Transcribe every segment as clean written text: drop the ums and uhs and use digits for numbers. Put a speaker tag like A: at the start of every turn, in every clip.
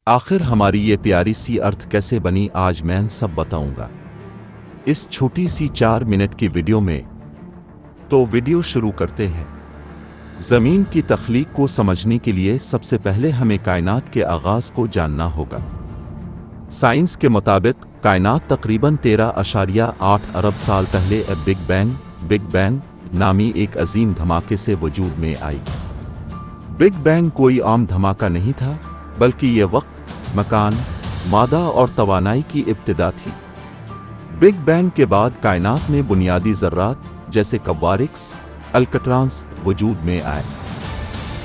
A: आखिर हमारी ये प्यारी सी अर्थ कैसे बनी, आज मैं सब बताऊंगा इस छोटी सी 4 मिनट की वीडियो में। तो वीडियो शुरू करते हैं। जमीन की तख्लीक को समझने के लिए सबसे पहले हमें कायनात के आगाज को जानना होगा। साइंस के मुताबिक कायनात तकरीबन 13.8 अरब साल पहले बिग बैंग नामी एक अजीम धमाके से वजूद में आई। बिग बैंग कोई आम धमाका नहीं था, बल्कि ये वक्त, मकान, मादा और तवानाई की इब्तिदा थी। बिग बैंग के बाद कायनात में बुनियादी ज़र्रात जैसे क्वारिक्स, अल्कट्रॉन्स वजूद में आए।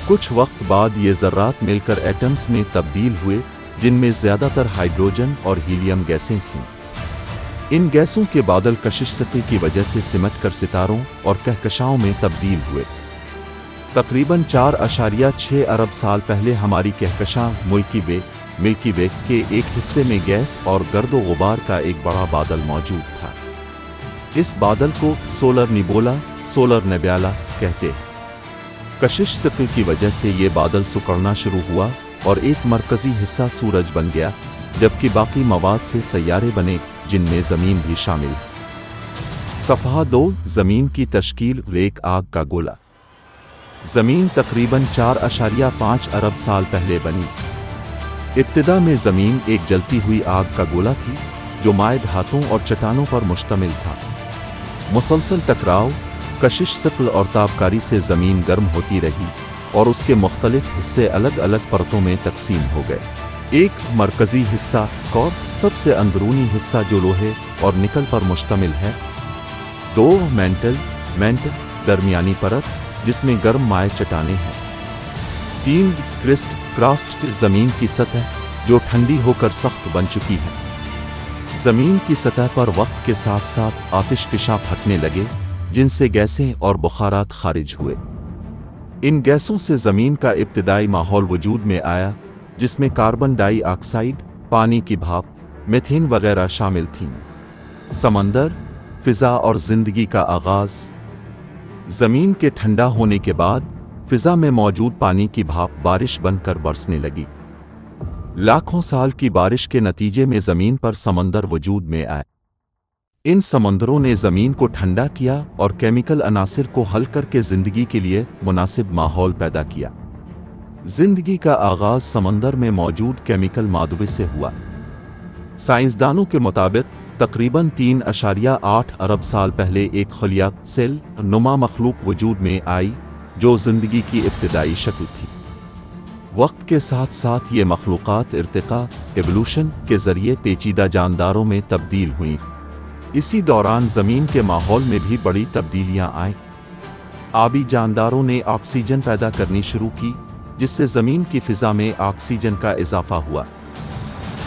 A: कुछ वक्त बाद ये ज़र्रात मिलकर एटम्स में तब्दील हुए, जिनमें ज़्यादातर हाइड्रोजन और हीलियम गैसें थीं। इन गैसों के बादल कशिश सतह की वजह से सिमटकर सितारों और कहकशाओं में तब्दील हुए। तकरीबन 4.6 अरब साल पहले हमारी कहकशां मिल्की वे के एक हिस्से में गैस और गर्दो गुबार का एक बड़ा बादल मौजूद था। इस बादल को सोलर नेब्यूला कहते हैं। कशिश सतह की वजह से ये बादल सिकुड़ना शुरू हुआ और एक मरकजी हिस्सा सूरज बन गया, जबकि बाकी मवाद से सैयारे बने, जिनमें जमीन भी शामिल। सफ़हा 2, जमीन की तश्कील। एक आग का गोला। जमीन तकरीबन 4.5 अरब साल पहले बनी। इब्तिदा में जमीन एक जलती हुई आग का गोला थी, जो माए धातों और चट्टानों पर मुश्तमिल था। मुसलसल टकराव, कशिश सतह और तापकारी से जमीन गर्म होती रही और उसके मुख्तलिफ हिस्से अलग अलग परतों में तकसीम हो गए। एक मरकजी हिस्सा कोर, सबसे अंदरूनी हिस्सा जो लोहे और निकल पर मुश्तमिल है। 2 मेंटल, दरमियानी परत, जिसमें गर्म माए चट्टानें हैं। 3 क्रास्ट, जमीन की सतह जो ठंडी होकर सख्त बन चुकी है। जमीन की सतह पर वक्त के साथ साथ आतिशफिशा फटने लगे, जिनसे गैसें और बुखारात खारिज हुए। इन गैसों से जमीन का इब्तिदाई माहौल वजूद में आया, जिसमें कार्बन डाई ऑक्साइड, पानी की भाप, मीथेन वगैरह शामिल थीं। समंदर, फिजा और जिंदगी का आगाज। जमीन के ठंडा होने के बाद फिजा में मौजूद पानी की भाप बारिश बनकर बरसने लगी। लाखों साल की बारिश के नतीजे में जमीन पर समंदर वजूद में आए। इन समंदरों ने जमीन को ठंडा किया और केमिकल अनासिर को हल करके जिंदगी के लिए मुनासिब माहौल पैदा किया। जिंदगी का आगाज समंदर में मौजूद केमिकल मादे से हुआ। साइंसदानों के मुताबिक तकरीबन 3.8 अरब साल पहले एक खलिया सेल नुमा मखलूक वजूद में आई, जो जिंदगी की इब्तिदाई शक्ल थी। वक्त के साथ साथ ये मखलूक़ात एवोल्यूशन के जरिए पेचीदा जानदारों में तब्दील हुई। इसी दौरान जमीन के माहौल में भी बड़ी तब्दीलियां आईं। आबी जानदारों ने ऑक्सीजन पैदा करनी शुरू की, जिससे जमीन की फिजा में ऑक्सीजन का इजाफा हुआ।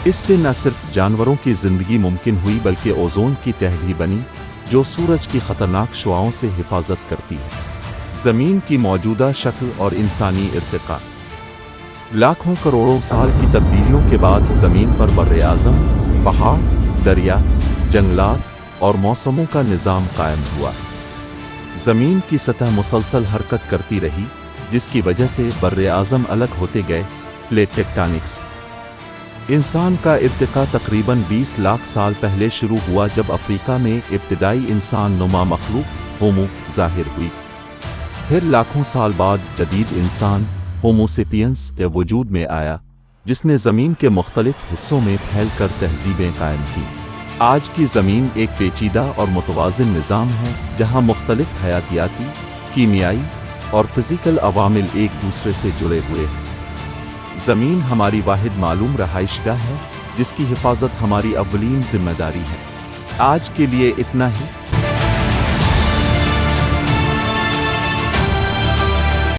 A: इससे न सिर्फ जानवरों की जिंदगी मुमकिन हुई, बल्कि ओजोन की तह भी बनी, जो सूरज की खतरनाक शुआओं से हिफाजत करती है। जमीन की मौजूदा शक्ल और इंसानी इर्तिका। लाखों करोड़ों साल की तब्दीलियों के बाद जमीन पर बर्रे आज़म, पहाड़, दरिया, जंगलात और मौसमों का निज़ाम कायम हुआ। जमीन की सतह मुसलसल हरकत करती रही, जिसकी वजह से बर्रे आज़म अलग होते गए, प्लेट टेक्टोनिक्स। इंसान का इर्तिका तकरीबन 20 लाख साल पहले शुरू हुआ, जब अफ्रीका में इब्तिदाई इंसान नुमा मखलूक होमो ज़ाहिर हुई। फिर लाखों साल बाद जदीद इंसान होमो सेपियंस वजूद में आया, जिसने ज़मीन के मुख्तलिफ हिस्सों में फैलकर तहजीबें कायम की। आज की ज़मीन एक पेचीदा और मुतवाज़िन निज़ाम है, जहाँ मुख्तलिफ हयातियाती, कीमियाई और फिजिकल अवामिल एक दूसरे से जुड़े हुए हैं। ज़मीन हमारी वाहिद मालूम रहाइशगाह है, जिसकी हिफाजत हमारी अव्वलीन जिम्मेदारी है। आज के लिए इतना ही।